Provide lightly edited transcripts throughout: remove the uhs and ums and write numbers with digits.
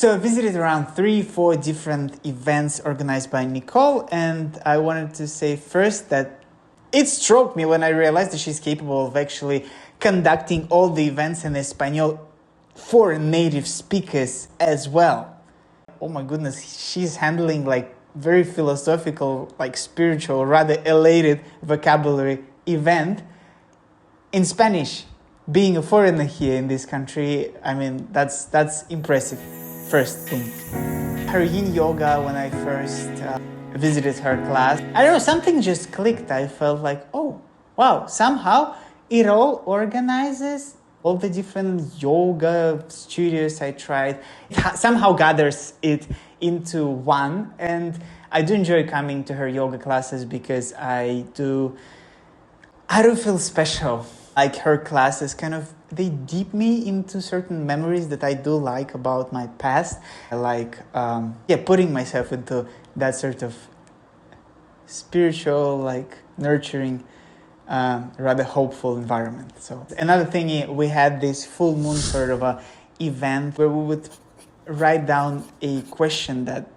So I visited around 3-4 different events organized by Nicole, and I wanted to say first that it struck me when I realized that she's capable of actually conducting all the events in Espanol for native speakers as well. Oh my goodness, she's handling like very philosophical, like spiritual, rather elated vocabulary event in Spanish. Being a foreigner here in this country, I mean, that's impressive. First thing. Her yin yoga, when I first visited her class, I don't know, something just clicked. I felt like, oh, wow, somehow it all organizes all the different yoga studios I tried. It somehow gathers it into one. And I do enjoy coming to her yoga classes because I do feel special. Like her classes they deep me into certain memories that I do like about my past. I like, putting myself into that sort of spiritual, like nurturing, rather hopeful environment. So another thing, we had this full moon sort of a event where we would write down a question that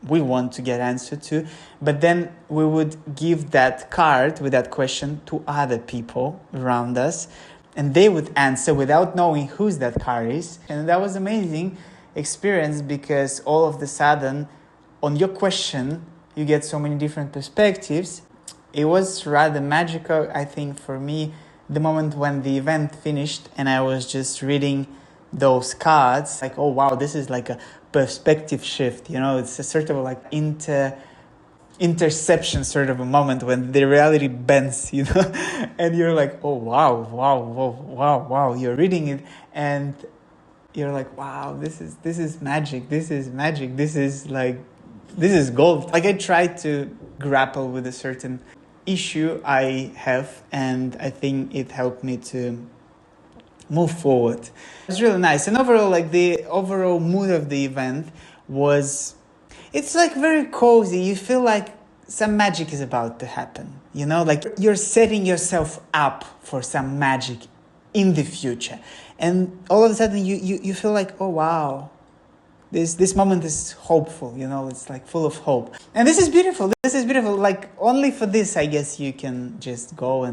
we want to get answer to, but then we would give that card with that question to other people around us, and they would answer without knowing whose that card is. And that was amazing experience because all of the sudden on your question you get so many different perspectives. It was rather magical, I think, for me, the moment when the event finished and I was just reading those cards, like, oh wow, this is like a perspective shift, it's a sort of like interception sort of a moment when the reality bends, and you're like, oh wow, you're reading it and you're like, wow, this is magic, this is gold. Like I tried to grapple with a certain issue I have, and I think it helped me to move forward. It was really nice. And overall, like the overall mood of the event it's like very cozy. You feel like some magic is about to happen, like you're setting yourself up for some magic in the future. And all of a sudden you feel like, oh wow, this moment is hopeful, it's like full of hope. And this is beautiful. Like only for this, I guess you can just go and